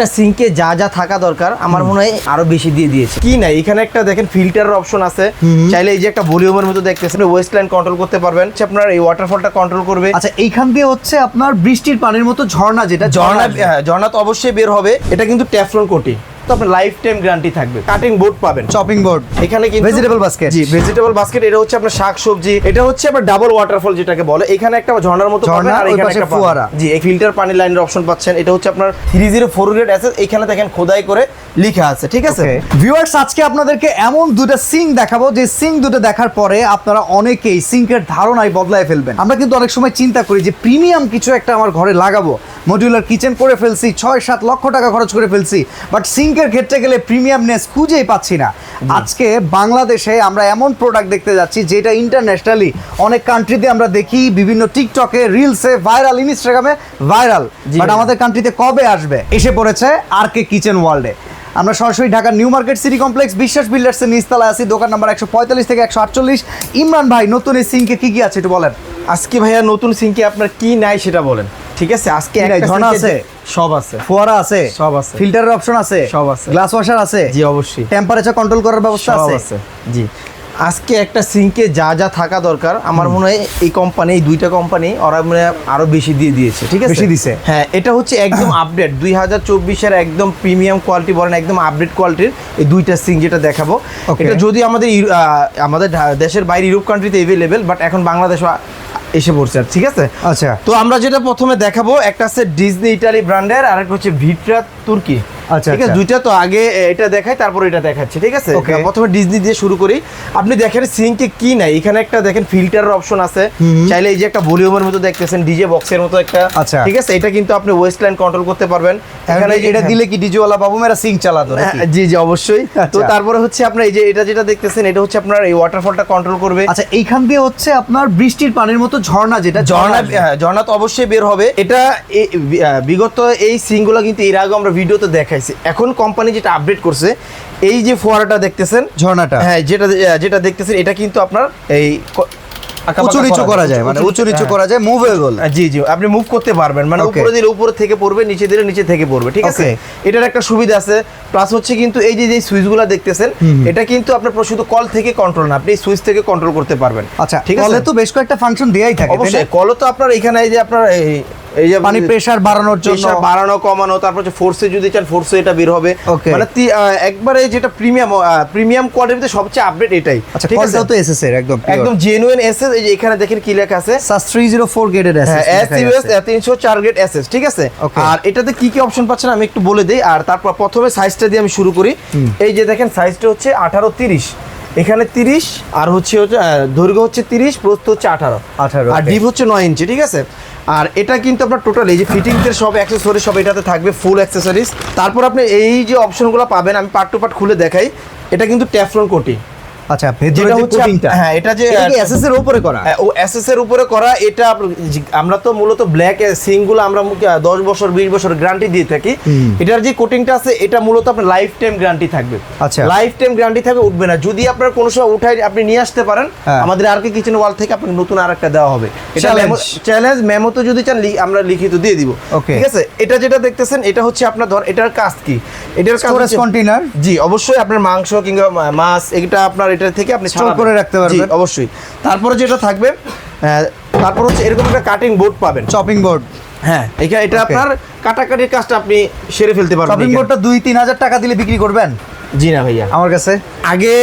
একটা সিঙ্কে যা যা থাকা দরকার আমার মনে হয় আরো বেশি দিয়ে দিয়েছে। কি নাই এখানে একটা দেখেন ফিল্টারের অপশন আছে, চাইলে এই যে একটা ভলিউমের মতো দেখতেছেন ওয়েস্ট লাইন কন্ট্রোল করতে পারবেন, আপনার এই ওয়াটারফলটা কন্ট্রোল করবে। আচ্ছা এইখান দিয়ে হচ্ছে আপনার বৃষ্টির পানির মতো ঝর্ণা, যেটা ঝর্ণা তো অবশ্যই বের হবে। এটা কিন্তু ট্যাফলন কোটি, তো আপনার লাইফ টাইম গ্যারান্টি থাকবে। কাটিং বোর্ড পাবেন, চপিং বোর্ড, এখানে কিন্তু ভেজিটেবল বাস্কেট। জি ভেজিটেবল বাস্কেট, এটা হচ্ছে আপনার শাক সবজি। এটা হচ্ছে আপনার ডাবল ওয়াটারফল যেটাকে বলে। এখানে একটা ঝর্ণার মতো পাবেন আর এখানে একটা ফোয়ারা। জি এই ফিল্টার পানি লাইনের অপশন পাচ্ছেন। এটা হচ্ছে আপনার 304 গ্রেড অ্যাসেস, এখানে দেখেন খোদাই করে লেখা আছে, ঠিক আছে। ভিউয়ার্স আজকে আপনাদেরকে এমন দুটো সিঙ্ক দেখাবো যে সিঙ্ক দুটো দেখার পরে আপনারা অনেকেই সিঙ্কের ধারণাই বদলায় ফেলবেন। আমরা কিন্তু অনেক সময় চিন্তা করি যে প্রিমিয়াম কিছু একটা আমার ঘরে লাগাবো, মডিউলার কিচেন করে ফেলছি, 6-7 লক্ষ টাকা খরচ করে ফেলছি, বাট সিঙ্কের ক্ষেত্রে গেলে প্রিমিয়ামনেস খুঁজেই পাচ্ছি না। আজকে বাংলাদেশে আমরা এমন প্রোডাক্ট দেখতে যাচ্ছি যেটা ইন্টারন্যাশনালি অনেক কান্ট্রিতে আমরা দেখি, বিভিন্ন টিকটকে, রিলসে ভাইরাল, ইনস্টাগ্রামে ভাইরাল, বাট আমাদের কান্ট্রিতে কবে আসবে? এসে পড়েছে আরকে কিচেন ওয়ার্ল্ডে। আমরা সরাসরি ঢাকার নিউ মার্কেট সিটি কমপ্লেক্স বিশ্বাস বিল্ডার্সের নিচতলায় আছি, দোকান নাম্বার 145 থেকে 148। ইমরান ভাই, নতুন এই সিঙ্কে কি কি আছে একটু বলেন। আজকে ভাইয়া নতুন সিঙ্কে আপনার কি নাই সেটা বলেন, ঠিক আছে। আজকে ঝর্ণা আছে, সব আছে, ফোয়ারা আছে, সব আছে, ফিল্টারের অপশন আছে, সব আছে, গ্লাস ওয়াশার আছে, জি অবশ্যই, টেম্পারেচার কন্ট্রোল করার ব্যবস্থা আছে। জি আজকে একটা সিঙ্কে যা যা থাকা দরকার আমার মনে হয় এই কোম্পানি, এই দুইটা কোম্পানি ওরা মানে আরো বেশি দিয়ে দিয়েছে, ঠিক আছে, বেশি দিছে। হ্যাঁ এটা হচ্ছে একদম আপডেট 2024-এর একদম প্রিমিয়াম কোয়ালিটি বলেন, একদম আপডেট কোয়ালিটির এই দুইটা সিঙ্ক যেটা দেখাবো। এটা যদি আমাদের আমাদের দেশের বাইরে ইউরোপ কান্ট্রিতে অ্যাভেলেবেল, বাট এখন বাংলাদেশ এসে পড়ছে, ঠিক আছে। আচ্ছা তো আমরা যেটা প্রথমে দেখাবো একটা আছে ডিজনি ইটালি ব্র্যান্ডের, আর একটা হচ্ছে ভিট্রা তুর্কি। আচ্ছা ঠিক আছে, দুইটা তো আগে এটা দেখাই তারপর এটা দেখাচ্ছি, ঠিক আছে। প্রথমে ডিজনি দিয়ে শুরু করি। আপনি দেখেন সিঙ্কে কি নাই, এখানে একটা দেখেন ফিল্টারের অপশন আছে, চাইলে এই যে একটা ভলিউমের মতো দেখতেছেন ডিজে বক্সের মতো একটা, ঠিক আছে। এটা কিন্তু আপনি ওয়েস্ট লাইন কন্ট্রোল করতে পারবেন। এখানে এটা দিলে কি ডিজে ওয়ালা বাবু মেরা সিঙ্ক চালাতো নাকি? জি জি অবশ্যই। তো তারপরে হচ্ছে আপনার এই যে এটা যেটা দেখতেছেন এটা হচ্ছে আপনার এই ওয়াটারফলটা কন্ট্রোল করবে। আচ্ছা এইখান দিয়ে হচ্ছে আপনার বৃষ্টির পানির মতো ঝর্ণা, যেটা ঝর্ণা তো অবশ্যই বের হবে। এটা বিগত এই সিঙ্কগুলো কিন্তু এর আগে আমরা ভিডিওতে দেখাইছি। এখন কোম্পানি যেটা আপডেট করছে, এই যে ফোয়ারাটা দেখতেছেন, ঝর্ণাটা, হ্যাঁ যেটা দেখতেছেন এটা কিন্তু আপনার এই উঁচু নিচু করা যায়, মানে উঁচু নিচু করা যায়, মুভেবল। জি জি আপনি মুভ করতে পারবেন, মানে উপরে দিলে উপরে থেকে পড়বে, নিচে দিলে নিচে থেকে পড়বে, ঠিক আছে। এটার একটা সুবিধা আছে, প্লাস হচ্ছে কিন্তু এই যে সুইচগুলো দেখতেছেন এটা কিন্তু আপনার শুধু কল থেকে কন্ট্রোল না, আপনি সুইচ থেকে কন্ট্রোল করতে পারবেন। আচ্ছা ঠিক আছে, কলে তো বেশ কয়েকটা ফাংশন দেয়াই থাকে। অবশ্যই কলও তো আপনার এখানে এই যে আপনার এই যে পানি প্রেসার বাড়ানোর জন্য, বাড়ানো কমানো, তারপর হচ্ছে ফোর্সে যদি চান ফোর্সে এটা বের হবে, মানে একবারে যেটা প্রিমিয়াম কোয়ালিটিতে সবচেয়ে আপডেট এটাই। আচ্ছা কলটাও তো এসএস এর একদম জেনুইন এসএস। এই যে এখানে দেখেন কি লেখা আছে, SAS 304 গ্রেডের এসএস, এসইউএস 304 গ্রেড এসএস, ঠিক আছে। আর এটাতে কি কি অপশন পাচ্ছেন আমি একটু বলে দেই। আর তারপর প্রথমে সাইজটা দিয়ে আমি শুরু করি। এই যে দেখেন সাইজটা হচ্ছে 18-30, এখানে 30, আর হচ্ছে দৈর্ঘ্য হচ্ছে 30, প্রস্থ হচ্ছে 18, আর ডিপ হচ্ছে 9 ইঞ্চি, ঠিক আছে। আর এটা কিন্তু আপনার টোটাল এই যে ফিটিংসের সব অ্যাকসেসরিজ সব এটাতে থাকবে, ফুল অ্যাকসেসরিজ। তারপর আপনি এই যে অপশনগুলো পাবেন, আমি পার্ট টু পার্ট খুলে দেখাই। এটা কিন্তু ট্যাফলন কোটিং। আচ্ছা ভেতরে যে কোটিংটা, হ্যাঁ এটা যে এসএস এর উপরে করা, ও এসএস এর উপরে করা। এটা আমরা তো মূলত ব্ল্যাক সিঙ্কগুলো আমরা 10 বছর 20 বছর গ্যারান্টি দিয়ে থাকি। এটার যে কোটিংটা আছে এটা মূলত আপনার লাইফ টাইম গ্যারান্টি থাকবে। আচ্ছা লাইফ টাইম গ্যারান্টি থাকবে, উঠবে না। যদি আপনার কোনো সময় উঠাই আপনি নিয়ে আসতে পারেন, আমাদের আরকে কিচেন ওয়াল থেকে আপনাকে নতুন আরেকটা দেওয়া হবে। এটা চ্যালেঞ্জ মেমো তো যদি চান আমরা লিখিত দিয়ে দিব, ঠিক আছে। এটা যেটা দেখতেছেন এটা হচ্ছে আপনার এটার কাজ কি, এটার স্টোরেজ কন্টেইনার। জি অবশ্যই আপনার মাংস কিংবা মাছ এটা আপনার এটা থেকে আপনি স্টোর করে রাখতে পারবেন, জি অবশ্যই। তারপরে যেটা থাকবে, তারপর হচ্ছে এরকম একটা কাটিং বোর্ড পাবেন, চপিং বোর্ড। হ্যাঁ এটা আপনার কাটাকাটির কাজটা আপনি সেরে ফেলতে পারবেন। চপিং বোর্ডটা 2-3 হাজার টাকা দিলে বিক্রি করবেন? জি না ভাইয়া, আমার কাছে আগে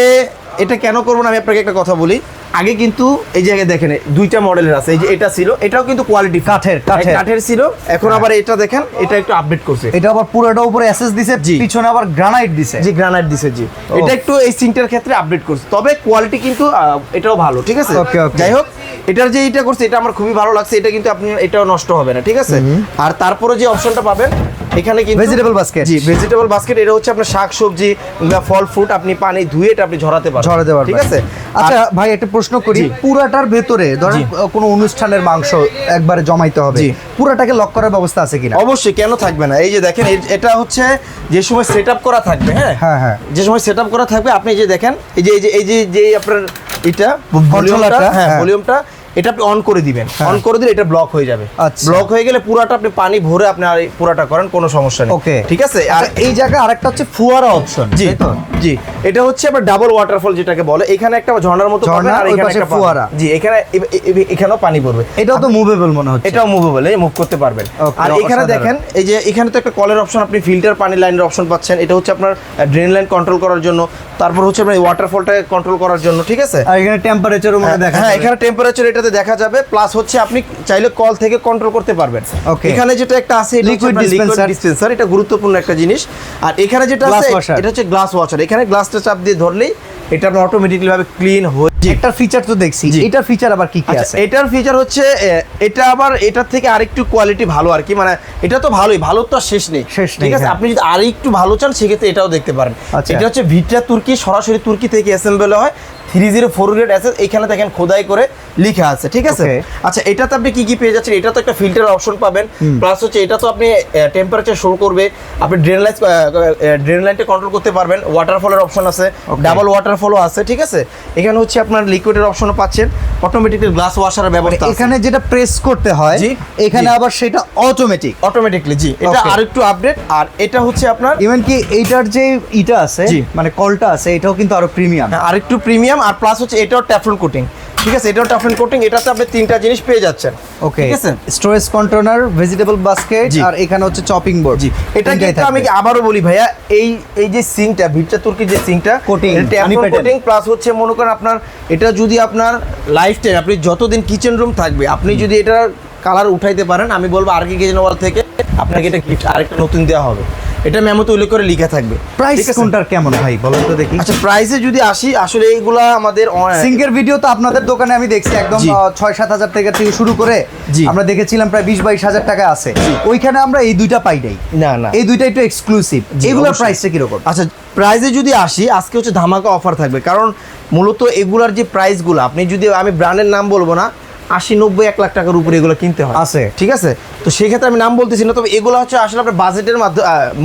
এটা কেন করবো না আমি আপনাকে একটা কথা বলি। আগে কিন্তু এই জায়গায় দেখেন দুইটা মডেলের আছে, এই যে এটা ছিল, এটাও কিন্তু কোয়ালিটি কাঠের ছিল। এখন আবার এটা দেখেন, এটা একটু আপডেট করছে, এটা আবার পুরোটা উপরে এসএস দিছে, পিছনে আবার গ্রানাইট দিছে। জি গ্রানাইট দিছে, জি এটা একটু এই সিঙ্কটার ক্ষেত্রে আপডেট করছে, তবে কোয়ালিটি কিন্তু এটাও ভালো, ঠিক আছে। যাই হোক এটার যে এটা করছে এটা আমার খুবই ভালো লাগছে। এটা কিন্তু আপনি এটাও নষ্ট হবে না, ঠিক আছে। আর তারপরে যে অপশনটা পাবেন এখানে কিন্তু ভেজিটেবল বাস্কেট। জি ভেজিটেবল বাস্কেট, এটা হচ্ছে আপনার শাক সবজি বা ফল ফ্রুট আপনি পানি ধুয়ে এটা আপনি ঝরাতে পারবেন, ঠিক আছে। আচ্ছা ভাই একটা প্রশ্ন করি, পুরাটার ভেতরে ধরেন কোনো অনুষ্ঠানের মাংস একবারে জমাইতে হবে, পুরাটাকে লক করার ব্যবস্থা আছে কিনা? অবশ্যই, কেন থাকবে না। এই যে দেখেন এটা হচ্ছে যে সময় সেটআপ করা থাকবে, হ্যাঁ যে সময় সেটআপ করা থাকবে আপনি যে দেখেন এই যে আপনার এটা ভলিউমটা, হ্যাঁ ভলিউমটা এটা আপনি অন করে দিবেন, হ্যাঁ। অন করে দিলে এটা ব্লক হয়ে যাবে। আচ্ছা। ব্লক হয়ে গেলে পুরাটা আপনি পানি ভরে আপনি আর পুরাটা করেন, কোনো সমস্যা নেই। ওকে, ঠিক আছে। আর আর এই জায়গায় আরেকটা হচ্ছে ফুয়ারা অপশন। জি জি, এটা হচ্ছে আবার ডাবল ওয়াটারফল যেটাকে বলে। এখানে একটা ঝর্ণার মতো ঝর্ণা, পাবেন আর ওই এখানে পাশে একটা ফোয়ারা। জি, এখানেও পানি পড়বে। এটাও তো মুভেবল মনে হচ্ছে। এটাও মুভেবল, মুভ করতে পারবেন। Okay, আর এখানে অসাধারণ। দেখেন এই যে এখানে তো একটা কলের অপশন, আপনি ফিল্টার পানি লাইনের অপশন পাচ্ছেন। এটা হচ্ছে আপনার ড্রেন লাইন কন্ট্রোল করার জন্য, তারপর হচ্ছে আপনার ওয়াটারফলটাকে কন্ট্রোল করার জন্য। ঠিক আছে। আর এখানে টেম্পারেচারও মনে দেখা হ্যাঁ, যাবে। এখানে টেম্পারেচার এটাতে দেখা যাবে, প্লাস হচ্ছে আপনি চাইলে কল থেকে কন্ট্রোল করতে পারবেন। Okay. এখানে যেটা একটা আছে Liquid dispenser। এটা গুরুত্বপূর্ণ একটা জিনিস। আর এখানে যেটা Glass আছে washer। এটা হচ্ছে গ্লাস ওয়াশার। এখানে গ্লাসটা চাপ দিয়ে ধরলেই এটা আপনার অটোমেটিক্যালি ভাবে ক্লিন হয়ে যায়। একটা ফিচার তো দেখছি, জি। এটার ফিচার আবার কি কি আচ্ছা, আছে? এটার ফিচার হচ্ছে এটা আবার এটার থেকে আরেকটু কোয়ালিটি ভালো আর কি, মানে এটা তো ভালোই, ভালো তো আর শেষ নেই। শেষ নেই, ঠিক আছে। হ্যাঁ। আপনি যদি আরেকটু ভালো চান সেক্ষেত্রে এটাও দেখতে পারেন। আচ্ছা। এটা হচ্ছে ভিট্রা তুর্কি, সরাসরি তুর্কি থেকে অ্যাসেম্বল হয়। 304 গ্রেড অ্যাসেস, এখানে দেখেন খোদাই করে লেখা আছে। ঠিক আছে। Okay. আচ্ছা, এটাতে আপনি কি কি পেয়ে যাচ্ছেন? এটা তো একটা ফিল্টার অপশন পাবেন, প্লাস হচ্ছে এটা তো আপনি টেম্পারেচার শো করবে, আপনি ড্রেন লাইনটা কন্ট্রোল করতে পারবেন, ওয়াটারফলের অপশন আছে, Okay. ডাবল ওয়াটারফলও আছে। ঠিক আছে। এখানে হচ্ছে আপনার লিকুইডের অপশনও পাচ্ছেন, অটোমেটিক্যালি গ্লাস ওয়াশারের ব্যবস্থা আছে। এখানে যেটা প্রেস করতে হয়, জি, এখানে জি। আবার সেটা অটোমেটিক। অটোমেটিকলি, জি, এটা Okay. আরেকটু আপডেট। আর এটা হচ্ছে আপনার ইভেন কি এইটার যে ইটা আছে, জি। মানে কলটা আছে, এটাও কিন্তু আরো প্রিমিয়াম। আরেকটু প্রিমিয়াম। আর প্লাস হচ্ছে এটাও ট্যাফলন কোটিং। ঠিক আছে, এটাও ট্যাফলন কোটিং। এটাতে আপনি তিনটা জিনিস পেয়ে যাচ্ছেন। ওকে, ঠিক আছে। স্টোরেজ কন্টেনার, ভেজিটেবল বাস্কেট, জি। আর এখানে হচ্ছে চপিং বোর্ড। জি, এটা কিন্তু আমি আবারও বলি ভাইয়া, এই যে সিঙ্কটা, ভিট্রা তুর্কির যে সিঙ্কটা, Coating, honey Teflon pattern। Coating, plus হচ্ছে মনে করেন আপনার এটা যদি আপনার লাইফ টাইম, আপনি যতদিন কিচেন রুম থাকবে, আপনি যদি এটা কালার উঠাইতে পারেন, আমি বলবো আর কি কিচেন ওয়াল থেকে আপনাকে এটা গিফট আরেকটা নতুন দেওয়া হবে। এটা মেমোতে উল্লেখ করে লেখা থাকবে। প্রাইস ঠিক আছে? কোনটার কেমন ভাই বলেন তো দেখি। আচ্ছা, প্রাইসে যদি আসি, আসলে এইগুলা আমাদের সিঙ্কের ভিডিও তো আপনাদের দোকানে আমি দেখছি একদম জি। 6-7 হাজার টাকা থেকে শুরু করে জি। আমরা দেখেছিলাম প্রায় 20-22 হাজার টাকা আছে। ওইখানে আমরা এই দুইটা পাই নাই। না না, এই দুইটা একটু এক্সক্লুসিভ। জি, এগুলোর অবশ্যই। প্রাইসটা কিরকম? আচ্ছা, প্রাইসে যদি আসি, আজকে হচ্ছে ধামাকা অফার থাকবে। কারণ মূলত এগুলার যে প্রাইসগুলো, আপনি যদি, আমি ব্র্যান্ডের নাম বলবো না, 80-90-1 লাখ টাকার উপরে এগুলো কিনতে হয় আছে। ঠিক আছে। তো সেই ক্ষেত্রে আমি নাম বলতেছি না, তবে এগুলো হচ্ছে আসলে আপনার বাজেটের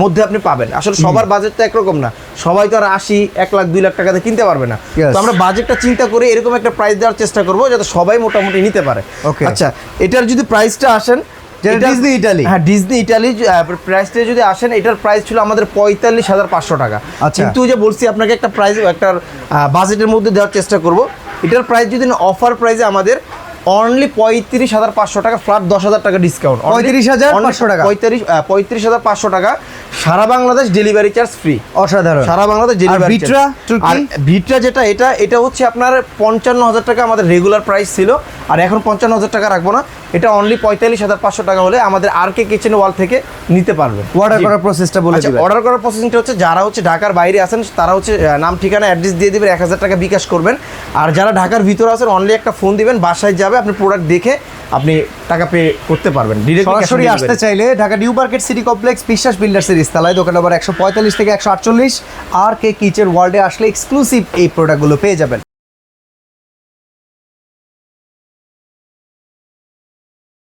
মধ্যে আপনি পাবেন। আসলে সবার বাজেট তো একরকম না, সবাই তো আর 80-1 লাখ 2 লাখ টাকাতে কিনতে পারবে না। Yes. তো আমরা বাজেটটা চিন্তা করে এরকম একটা প্রাইস দেওয়ার চেষ্টা করবো যাতে সবাই মোটামুটি নিতে পারে। Okay. আচ্ছা, এটার যদি প্রাইসটা আসেন, যেটা ডিজনি ইটালি। হ্যাঁ, ডিজনি ইটালি প্রাইসটা যদি আসেন, এটার প্রাইস ছিল আমাদের 45,500 টাকা। আচ্ছা। কিন্তু ওই যে বলছি আপনাকে, একটা প্রাইস, একটা বাজেটের মধ্যে দেওয়ার চেষ্টা করব। এটার প্রাইস যদি অফার প্রাইসে আমাদের অনলি 35,500 টাকা, ফ্ল্যাট 10,000 টাকা ডিসকাউন্ট। 35,500 টাকা। 35,500 টাকা, সারা বাংলাদেশ ডেলিভারি চার্জ ফ্রি। অসাধারণ। সারা বাংলাদেশ ডেলিভারি। ভিট্রা তুর্কি? আর ভিট্রা যেটা, এটা হচ্ছে আপনার 55,000 টাকা আমাদের রেগুলার প্রাইস ছিল, আর এখন 55,000 টাকা রাখবো না, এটা অনলি 45,500 টাকা হলে আমাদের আরকে কিচেন ওয়াল থেকে নিতে পারবেন। অর্ডার জি। করার প্রসেসটা বলে আচ্ছা, দিবেন। অর্ডার করার প্রসেসিংটা হচ্ছে, যারা হচ্ছে ঢাকার বাইরে আছেন তারা হচ্ছে নাম, ঠিকানা, অ্যাড্রেস দিয়ে দিবেন, 1,000 টাকা বিকাশ করবেন। আর যারা ঢাকার ভিতরে আছেন, অনলি একটা ফোন দিবেন, বাসায় যাবে, আপনি প্রোডাক্ট দেখে আপনি টাকা পে করতে পারবেন। সরাসরি আসতে চাইলে Dhaka new market city complex, বিশ্বাস বিল্ডার্সের ইস্তালায়, দোকান নম্বর 145 থেকে 148, আর কে কিচেন ওয়ার্ল্ডে আসলে এক্সক্লুসিভ এই প্রোডাক্টগুলো পেয়ে যাবেন।